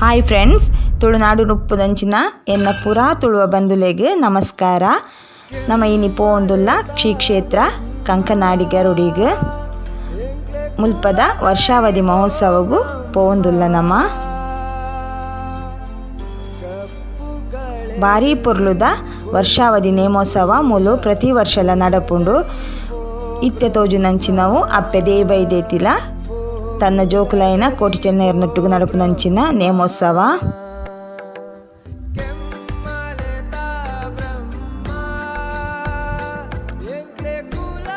Hi friends, Tulunadu ನುಪ್ಪುದಂಚಿನ ಎನ್ನ ಪುರಾ ತುಳುವ ಬಂಧುಲೆಗೆ ನಮಸ್ಕಾರ. ನಮ್ಮ ಇನಿ ಪೋಂದುಲ್ಲ ಶ್ರೀ ಕ್ಷೇತ್ರ ಕಂಕನಾಡಿ ಗರುಡಿಗೆ ಮುಲ್ಪದ ವರ್ಷಾವಧಿ ಮಹೋತ್ಸವಗೂ ಪೋಂದುಲ್ಲ. ನಮ್ಮ ಭಾರಿ ಪೊರ್ಲುದ ವರ್ಷಾವಧಿ ನೇಮೋತ್ಸವ ಮೂಲು ಪ್ರತಿ ವರ್ಷಲ ನಡಪುಂಡು. ಇತ್ತೆ ತೋಜುನಂಚಿನವು ಅಪ್ಪೆ ದೇಬೈದೇತಿಲ ತನ್ನ ಜೋಕುಲೈನ ಕೋಟಿ ಚೆನ್ನೈರ್ನೊಟ್ಟಿಗೂ ನಡಪುನಂಚಿನ ನೇಮೋತ್ಸವ.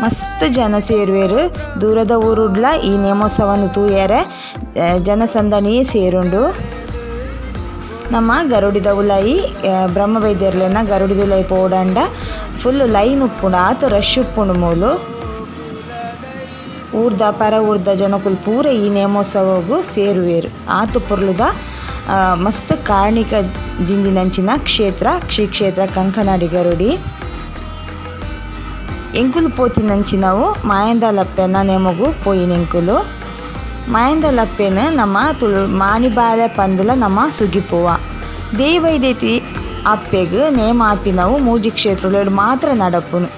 ಮಸ್ತ್ ಜನ ಸೇರುವೆರು. ದೂರದ ಊರುಡ್ಲ ಈ ನೇಮೋತ್ಸವನು ತೂಯರೆ ಜನಸಂದಣಿಯೇ ಸೇರುಂಡು. ನಮ್ಮ ಗರುಡಿದ ಉಲಾಯಿ ಬ್ರಹ್ಮವೈದ್ಯರ್ಲೆನ ಗರುಡಿದ ಉಲಾಯಿ ಪೋಡಂಡ ಫುಲ್ ಲೈನ್ ಉಪ್ಪುಂಡು, ಆತ ರಶ್ ಉಪ್ಪುಂಡು. ಮೂಲು ಊರ್ದ ಪರ ಊರ್ದ ಜನಕುಲು ಪೂರ ಈ ನೇಮೋತ್ಸವಗೂ ಸೇರುವೆರು. ಆತು ಪೊರ್ಲುದ ಮಸ್ತ್ ಕಾರ್ಣಿಕ ಜಿಂಜಿನಂಚಿನ ಕ್ಷೇತ್ರ ಶ್ರೀ ಕ್ಷೇತ್ರ ಕಂಕನಾಡಿ ಗರುಡಿ. ಎಂಕುಲು ಪೋತಿನಂಚಿನವು ಮಾಯಂದಲಪ್ಪೆನ ನೇಮಗು ಪೋಯಿನೆಂಕುಲು. ಮಾಯಂದಲಪ್ಪೆನ ನಮ್ಮ ಮಾಣಿಬಾಲೆ ಪಂದಲ ನಮ್ಮ ಸುಗಿಪುವ ದೇವೈದೇತಿ ಅಪ್ಪೆಗೆ ನೇಮ ಆಪಿನವು ಮೂಜಿ ಕ್ಷೇತ್ರಗಳು ಮಾತ್ರ ನಡಪುನು.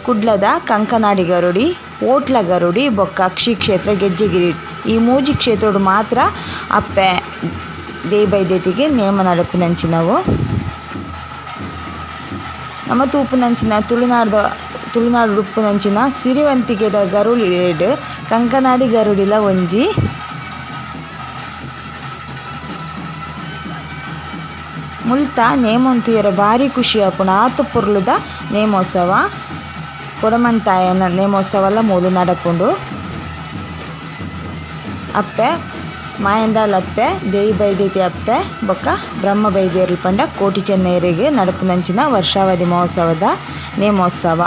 ಕುಡ್ಲದ ಕಂಕನಾಡಿ ಗರುಡಿ, ಓಟ್ಲ ಗರುಡಿ ಬೊಕ್ಕ ಶ್ರೀ ಕ್ಷೇತ್ರ ಗೆಜ್ಜೆಗಿರಿ ಈ ಮೂಜಿ ಕ್ಷೇತ್ರಡು ಮಾತ್ರ ಅಪ್ಪೆ ದೇವೈದೇತಿಗೆ ನೇಮ ನಡಪುನಂಚಿನವು. ನಮ್ಮ ತೂಪುನಂಚಿನ ತುಳುನಾಡು ಉಪ್ಪುನಂಚಿನ ಸಿರಿವಂತಿಕೆದ ಗರುಡಿಡ್ ಕಂಕನಾಡಿ ಗರುಡಿಲ ಒಂಜಿ. ಮುಲ್ತ ನೇಮೊಂತುಯರ ಭಾರಿ ಖುಷಿ ಆಪುಂಡು. ಆತು ಪೊರ್ಲುದ ನೇಮೋತ್ಸವ ಕೊಡಮಂತಾಯನ ನೇಮೋತ್ಸವಲ ಮೂಲು ನಡಪುಂಡು. ಅಪ್ಪೆ ಮಾಯಂದಾಲಪ್ಪೆ ದೇವಿಬೈದೇತಿ ಅಪ್ಪೆ ಬೊಕ್ಕ ಬ್ರಹ್ಮ ಬೈದೇರಿ ಪಂಡ ಕೋಟಿ ಚೆನ್ನೈರಿಗೆ ನಡಪುನಂಚಿನ ವರ್ಷಾವಧಿ ಮಹೋತ್ಸವದ ನೇಮೋತ್ಸವ.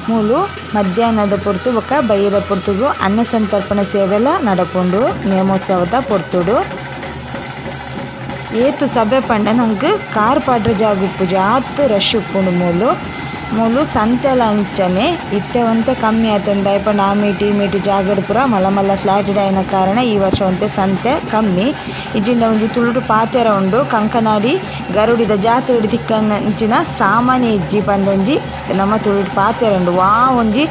ಮೂಲು ಮಧ್ಯಾಹ್ನದ ಪೊರ್ತು ಬೊಕ್ಕ ಬೈಯದ ಪೊರ್ತುಗು ಅನ್ನ ಸಂತರ್ಪಣೆ ಸೇವೆಲ ನಡಪುಂಡು ನೇಮೋತ್ಸವದ ಪೊರ್ತುಡು. ಏತು ಸಭೆ ಪಂಡ ನಂಗೆ ಕಾರ್ ಪಾಡ್ರ ಜಾಗ ಉಪ್ಪು ಜಾತ್ ರಶ್ ಉಪ್ಪುಂಡು. ಮೂಲು ಸಂತೆಲ ಅಂಚನೆ ಇತ್ತೆವಂತೆ ಕಮ್ಮಿ ಆತಂದ ಪಂಡ ಆ ಮೀಟಿ ಜಾಗಡ್ ಪುರ ಮಲ್ಲ ಫ್ಲಾಟ್ ಆಯ್ನ ಕಾರಣ ಈ ವರ್ಷ ಒಂತೆ ಸಂತೆ ಕಮ್ಮಿ. ಇಜಿಂಡ ಒಂಜಿ ತುಳುಟು ಪಾತೆರ ಉಂಡು. ಕಂಕನಾಡಿ ಗರುಡಿದ ಜಾತ್ರೆ ತಿಕ್ಕಂಚಿನ ಸಾಮಾನ್ಯ ಇಜ್ಜಿ ಪಂದೊಂಜಿ ನಮ್ಮ ತುಳುಟು ಪಾತೆರ ಉಂಡು. ವಾ ಒಂಜಿ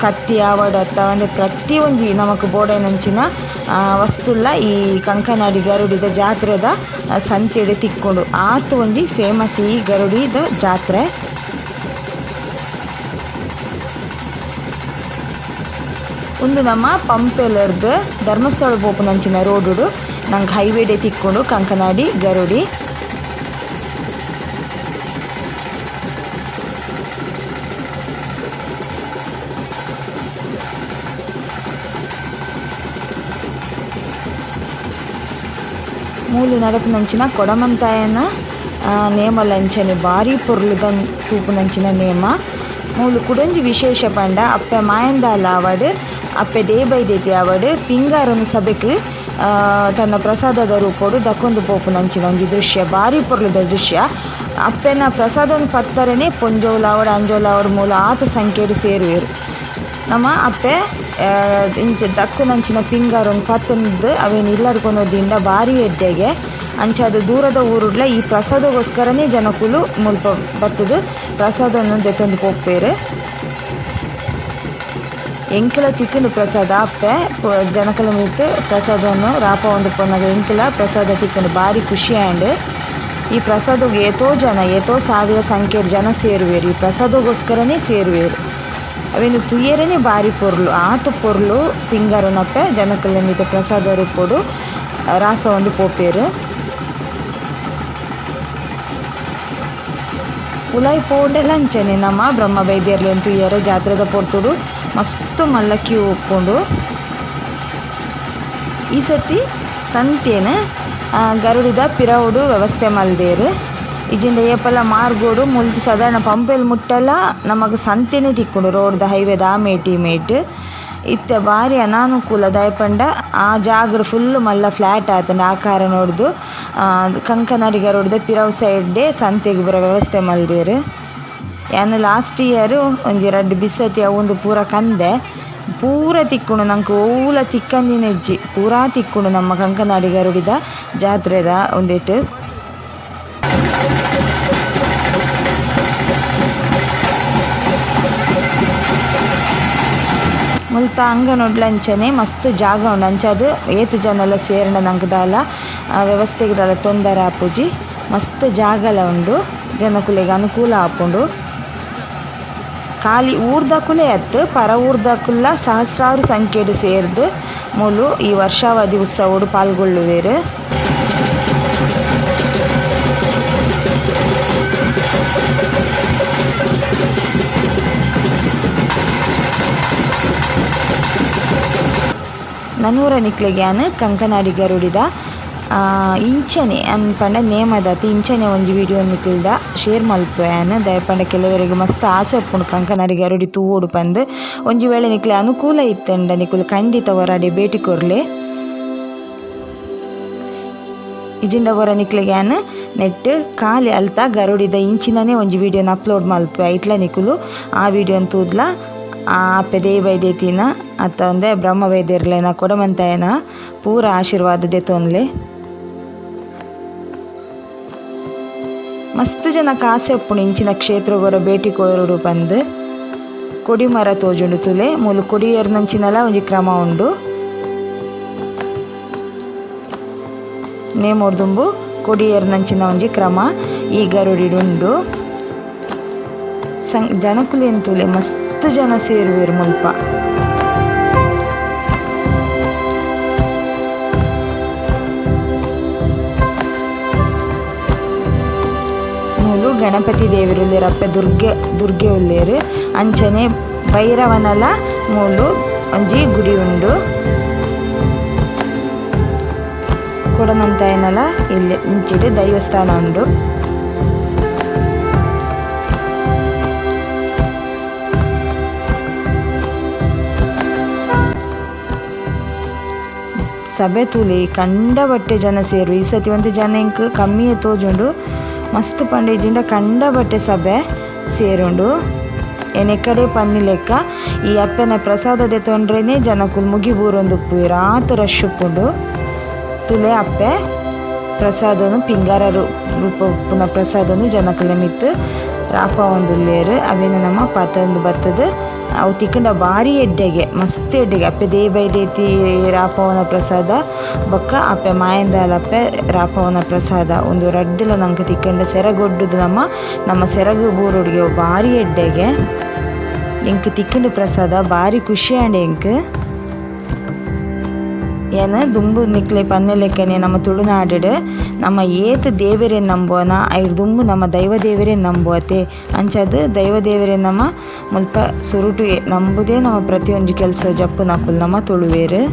ಕತ್ತಿ ಆವಡ ಅತ್ತ ಪ್ರತಿ ಒಂಜಿ ನಮಕ್ ಬೋಡೈನಂಚಿನ ವಸ್ತುಲ್ಲ ಈ ಕಂಕನಾಡಿ ಗರುಡಿದ ಜಾತ್ರೆದ ಸಂತೆಡೆ ತಿಕ್ಕೊಂಡು ಆತು ಒಂಜಿ ಫೇಮಸ್ ಈ ಗರುಡಿದ ಜಾತ್ರೆ. ಒಂದು ನಮ್ಮ ಪಂಪೆಲರ್ದು ಧರ್ಮಸ್ಥಳ ಪೋಪುನಂಚಿನ ರೋಡುಡು ನಂಗೆ ಹೈವೇಡೆ ತಿಕ್ಕೊಂಡು ಕಂಕನಾಡಿ ಗರುಡಿ. ಮೂಲು ನಡಪುನಂಚಿನ ಕೊಡಮಂತಾಯನ ನೇಮ ಲಂಚನೆ ಭಾರಿ ಪೊರ್ಲುದ ತೂಪುನಂಚಿನ ನೇಮ. ಮೂಲು ಕುಡೊಂಜಿ ವಿಶೇಷ ಪಂಡ ಅಪ್ಪೆ ಮಾಯಂದಾಲ ಆವಡ್ ಅಪ್ಪೆ ದೇಬೈದೇತಿ ಆವಡ್ ಪಿಂಗಾರನು ಸಭೆಗೆ ತನ್ನ ಪ್ರಸಾದದ ರೂಪೋಡು ದಕ್ಕೊಂದು ಪೋಪುನಂಚಿನ ಒಂಜಿ ದೃಶ್ಯ ಭಾರಿ ಪೊರ್ಲುದ ದೃಶ್ಯ. ಅಪ್ಪೆನ ಪ್ರಸಾದನ ಪತ್ತರನೇ ಪೊಂಜೋಲಾವಡ್ ಅಂಜೋಲಾವಡ್ ಮೂಲ ಆತ ಸಂಖ್ಯೆಡು ಸೇರುವೆರು. ನಮ್ಮ ಅಪ್ಪೆ ಇಂಚ ದಕ್ಕುನಂಚಿನ ಪಿಂಗಾರನ್ನು ಪತ್ತೊಂದು ಅವೇನು ಇಲ್ಲಡ್ಕೊಂಡೋದಿಂದ ಭಾರಿ ಎಡ್ಡೆಗೆ ಅಂಚಾದ ದೂರದ ಊರುಡ್ಲ ಈ ಪ್ರಸಾದಗೋಸ್ಕರನೇ ಜನಕುಲು ಮುಲ್ಪ ಬತ್ತದು ಪ್ರಸಾದವನ್ನು ದೆತ್ತೊಂದು ಪೋಪೇರು. ಎಂಕಲ ತಿಕ್ಕಲು ಪ್ರಸಾದ ಅಪ್ಪೆ ಜನಕಲ ಮಿತ್ತು ಪ್ರಸಾದವನ್ನು ರಾಪ ಒಂದು ಪೊನ್ನಾಗ ಎಂಕಲ ಪ್ರಸಾದ ತಿಕ್ಕಲು ಭಾರಿ ಖುಷಿ ಆ್ಯಂಡ್ ಈ ಪ್ರಸಾದಗೆ ಏತೋ ಸಾವಿರ ಸಂಖ್ಯೆಯ ಜನ ಸೇರುವೆರು. ಈ ಪ್ರಸಾದಗೋಸ್ಕರನೇ ಸೇರುವೆರು. ಅವೇನು ತುಯ್ಯರೇ ಭಾರಿ ಪೊರ್ಲು ಆತು ಪೊರ್ಲು ಪಿಂಗಾರನಪ್ಪೆ ಜನಕಲ ಮಿತ್ತು ಪ್ರಸಾದ ರೂಪೋಡು ರಾಸ ಒಂದು ಪೋಪೇರು. ಉಲಾಯಿ ಪೋಂಡೆಲ್ಲ ಅಂಚನೆ ನಮ್ಮ ಬ್ರಹ್ಮ ವೈದ್ಯರ್ಲಿ ಅಂತೂ ಯಾರ ಜಾತ್ರೆದ ಪೊರ್ತುಡು ಮಸ್ತ್ ಮಲ್ಲಕ್ಕಿ ಉಪ್ಪುಂಡು. ಈ ಸತಿ ಸಂತೇನ ಗರುಡಿದ ಪಿರವುಡು ವ್ಯವಸ್ಥೆ ಮಲ್ದೇರು. ಇಜಿಂದ ಏಪಲ ಮಾರ್ಗೋಡು ಮುಲ್ತು ಸಾಧಾರಣ ಪಂಪೆಲ್ ಮುಟ್ಟಲ ನಮಗೆ ಸಂತೆನೇ ತಿಕ್ಕೊಂಡು ರೋಡ್ದ ಹೈವೇದ ಆ ಮೇಟ್ ಈ ಮೇಟ್ ಇತ್ತೆ ಭಾರಿ ಅನಾನುಕೂಲ ದಯಪಂಡ ಆ ಜಾಗ ಫುಲ್ಲು ಮಲ್ಲ ಫ್ಲ್ಯಾಟ್ ಆತಂಡ ಆ ಕಾರಣ ನೋಡ್ದು ಕಂಕನಾಡಿ ಗರೋಡಿದ ಪಿರವು ಸೈಡ್ಡೆ ಸಂತೆಗೆ ಬರೋ ವ್ಯವಸ್ಥೆ ಮಲ್ದೇರು. ಯಾನು ಲಾಸ್ಟ್ ಇಯರ್ ಒಂಜಿ 2 ಬಿಸತಿ ಅವು ಪೂರ ಕಂದೆ ಪೂರ ತಿಕ್ಕುಂಡು ನಂಗೆ ಓಲ ತಿಕ್ಕಂದಿನ ಹೆಜ್ಜಿ ಪೂರಾ ತಿಕ್ಕುಂಡು ನಮ್ಮ ಕಂಕನಾಡಿ ಗರುಡಿದ ಜಾತ್ರೆದ ಒಂದೇಟು ಮುಲ್ತ ಅಂಗನೊಡ್ಲ ಅಂಚನೆ ಮಸ್ತ್ ಜಾಗ ಉಂಡು ಅಂಚದು ಏತು ಜನ ಎಲ್ಲ ಸೇರಣ ನಂಗದಾಲ ವ್ಯವಸ್ಥೆಗದಲ್ಲ ತೊಂದರೆ ಆಪುಜಿ ಮಸ್ತ್ ಜಾಗಲ ಉಂಡು ಜನಕುಲೆಗೆ ಅನುಕೂಲ ಆಪುಂಡು. ಖಾಲಿ ಊರ್ದಕುಲೆ ಅತ್ತು ಪರ ಊರ್ದಕುಲ್ಲ ಸಹಸ್ರಾರು ಸಂಖ್ಯೆಡು ಸೇರ್ದು ಮೂಲು ಈ ವರ್ಷಾವಧಿ ಉತ್ಸವಡು ಪಾಲ್ಗೊಳ್ಳುವೇರು. ನನ್ನೂರ ನಿಕ್ಲೆಗ್ಯಾನ್ ಕಂಕನಾಡಿ ಗರುಡಿದ ಇಂಚನೆ ಅನ್ಪಂಡ ನೇಮದಾತಿ ಇಂಚನೆ ಒಂಜಿ ವಿಡಿಯೋ ನಿಕ್ಲಿದ ಶೇರ್ ಮಲ್ಪುಯಾನ್ ದಯಪಂಡ ಕೆಲವರಿಗೆ ಮಸ್ತ್ ಆಸೆ ಉಪ್ಪುಂಡು ಕಂಕನಾಡಿ ಗರುಡಿ ತೂವೋಡು ಪಂದ್ ಒಂಜಿ ವೇಳೆ ನಿಕ್ಲೆ ಅನುಕೂಲ ಇತ್ತಂಡ ನಿಕುಲು ಖಂಡಿತ ಹೊರಡೆ ಭೇಟಿ ಕೊರ್ಲೆ. ಇಜಿಂಡ ಹೊರ ನಿಕ್ಲೆಗ್ಯಾನ್ ನೆಟ್ ಖಾಲಿ ಅಲ್ತ ಗರುಡಿದ ಇಂಚಿನನೇ ಒಂಜಿ ವಿಡಿಯೋನ ಅಪ್ಲೋಡ್ ಮಲ್ಪುಯ ಇಟ್ಲ ನಿಕುಲು ಆ ವಿಡಿಯೋನ ತೂದ್ಲ ಆಪೆ ದೇವೈದೇತಿನ ಅತ್ತ ಅಂದೆ ಬ್ರಹ್ಮವೈದ್ಯರ್ಲೇನ ಕೊಡಮಂತಾಯನ ಪೂರ ಆಶೀರ್ವಾದ ದೆತೊನ್ಲೆ. ಮಸ್ತ್ ಜನಕ್ಕೆ ಆಸೆ ಉಪ್ಪುಂಡು ಇಂಚಿನ ಕ್ಷೇತ್ರಗೊರ ಭೇಟಿ ಕೊರಡು ಪಂದ್ ಕೊಡಿಮರ ತೋಜುಂಡು ತುಲೆ ಮೂಲು ಕೊಡಿಯರ್ನಂಚಿನಲ ಒಂಜಿ ಕ್ರಮ ಉಂಡು ನೇಮೋರ್ದುಂಬು ಕೊಡಿಯರ್ನಂಚಿನ ಒಂಜಿ ಕ್ರಮ ಈ ಗರುಡಿಡುಂಡು. ಜನಕುಲೇನು ತುಲೆ ಮಸ್ತ್ ಜನ ಸೇರುವೆರು ಮುಲ್ಪ. ಮೂಲು ಗಣಪತಿ ದೇವರು ಉಲ್ಲೇರು ಅಪ್ಪೆ ದುರ್ಗೆ ಉಲ್ಲೇರು ಅಂಚನೆ ಭೈರವನಲ ಮೂಲು ಒಂಜಿ ಗುಡಿ ಉಂಡು. ಕೊಡಮಂತಾಯನಲ ಇಲ್ಲಿ ಇಂಚಿಡು ದೈವಸ್ಥಾನ ಉಂಡು. ಸಭೆ ತೂಲಿ ಕಂಡ ಬಟ್ಟೆ ಜನ ಸೇರು ಈ ಸತಿ ಒಂದು ಜನ ಇಂಕ್ ಕಮ್ಮಿಯೇ ತೋಜುಂಡು ಮಸ್ತ್ ಪಂಡೇಜಿಂಡ ಕಂಡ ಬಟ್ಟೆ ಸಭೆ ಸೇರುಂಡು. ಎನೆಕಡೆ ಪನ್ನಿ ಲೆಕ್ಕ ಈ ಅಪ್ಪನ ಪ್ರಸಾದದೆ ತೊಂಡ್ರೇನೆ ಜನಕ್ಕೂ ಮುಗಿ ಬೂರೊಂದು ಉಪ್ಪುವಿರ ಆತ ರಶ್ ಉಪ್ಪುಂಡು ತುಲೆ ಅಪ್ಪೆ ಪ್ರಸಾದನು ಪಿಂಗಾರ ರೂಪ ಉಪ್ಪುನ ಪ್ರಸಾದನು ಜನಕಲೆ ಮಿತ್ತು ರಾಪ ಒಂದುಲ್ಲೇರು ಅವೇನು ನಮ್ಮ ಪತಂದು ಬತ್ತದ ಅವು ತಿಕ್ಕಂಡ ಭಾರಿ ಎಡ್ಡೆಗೆ ಮಸ್ತ್ ಎಡ್ಡೆಗೆ ಅಪ್ಪೆ ದೇಬೈದೇತಿ ರಾಪವನ ಪ್ರಸಾದ ಬೊಕ್ಕ ಅಪ್ಪೆ ಮಾಯಂದಾಲ ಅಪ್ಪೆ ರಾಪವನ ಪ್ರಸಾದ ಒಂದು ರಡ್ಡಲ ನಂಗೆ ತಿಕ್ಕಂಡ ಸೆರಗೊಡ್ಡುದು ನಮ್ಮ ಸೆರಗು ಬೂರುಡಿಗೆ ಭಾರಿ ಎಡ್ಡೆಗೆ ಎಂಕ್ ತಿಕ್ಕಂಡು ಪ್ರಸಾದ ಭಾರಿ ಖುಷಿ ಆಂಡೆ ಎಂಕ್ ಏನ ದುಂಬು ನಿಕ್ಲೆ ಪನ್ನೆ ಲೆಕ್ಕನೆ ನಮ್ಮ ತುಳುನಾಡು ನಮ್ಮ ಏತ್ ದೇವರೇ ನಂಬುವನ ಐದು ದುಂಬು ನಮ್ಮ ದೈವ ದೇವರೇ ನಂಬುವತೆ ಅಂಚದು ದೈವ ದೇವರೇ ನಮ್ಮ ಮುಲ್ಪ ಸುರುಟು ನಂಬುದೇ ನಮ್ಮ ಪ್ರತಿಯೊಂದು ಕೆಲಸ ಜಪ್ಪು ನಕುಲು ನಮ್ಮ ತುಳುವೇರು.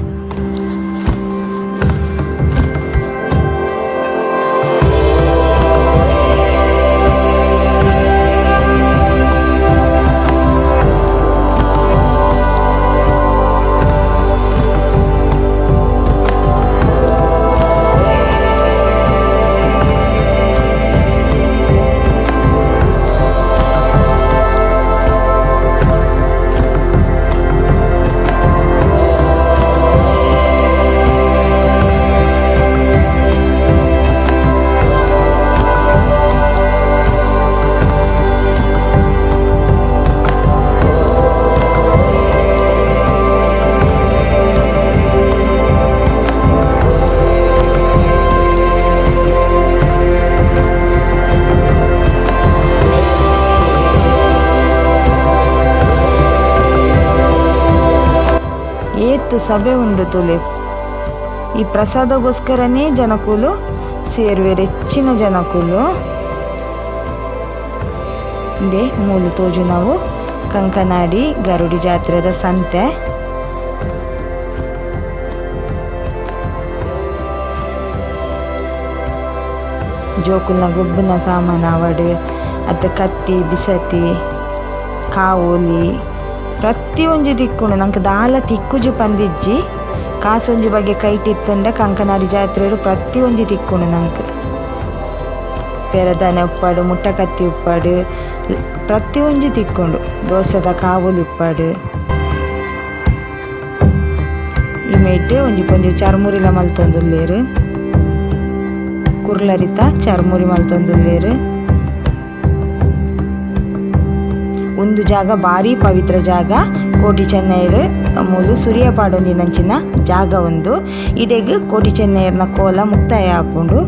ಸಭೆ ಉಂಡು ತುಲೆ ಈ ಪ್ರಸಾದಗೋಸ್ಕರನೇ ಜನಕುಲು ಸೇರುವೆರು ಹೆಚ್ಚಿನ ಜನಕುಲು ಇದೇ ಮೂಲು ತೋಜು ನಾವು ಕಂಕನಾಡಿ ಗರುಡಿ ಜಾತ್ರೆದ ಸಂತೆ. ಜೋಕುಲ್ನ ಗೊಬ್ಬನ ಸಾಮಾನು ಅವಡು ಅತ್ತ ಕತ್ತಿ ಬಿಸತಿ ಕಾವೋಲಿ ಪ್ರತಿಯೊಂಜಿ ತಿಕ್ಕುಂಡು ನಂಗೆ ದಾಲ ತಿಕ್ಕುಜಿ ಪಂದಿಜ್ಜಿ ಕಾಸೊಂಜಿ ಬಗ್ಗೆ ಕೈಟಿತ್ತಂಡ ಕಂಕನಾಡಿ ಜಾತ್ರೆಡು ಪ್ರತಿಯೊಂಜಿ ತಿಕ್ಕುಂಡು ನಂಗೆ ಪೆರದನೆ ಉಪ್ಪಾಡು ಮುಟ್ಟ ಕತ್ತಿ ಉಪ್ಪಾಡು ಪ್ರತಿಯೊಂಜಿ ತಿಕ್ಕುಂಡು ದೋಸದ ಕಾವೋಲಿ ಉಪ್ಪಾಡು ಈ ಮೇಟ್ ಒಂಜಿ ಪೊಂಜಿ ಚರ್ಮುರಿಲ ಮಲ್ತೊಂದುಲ್ಲೇರು ಕುರ್ಲರಿತ ಚರ್ಮುರಿ ಮಲ್ತೊಂದುಲ್ಲೇರು. ಒಂದು ಜಾಗ ಭಾರಿ ಪವಿತ್ರ ಜಾಗ ಕೋಟಿ ಚೆನ್ನೈರ್ ಮೂಲು ಸೂರ್ಯಪಾಡೊಂದಿನಂಚಿನ ಜಾಗ ಒಂದು ಇಡೆಗ್ ಕೋಟಿ ಚೆನ್ನೈರ್ನ ಕೋಲ ಮುಕ್ತಾಯ ಆಪುಂಡು.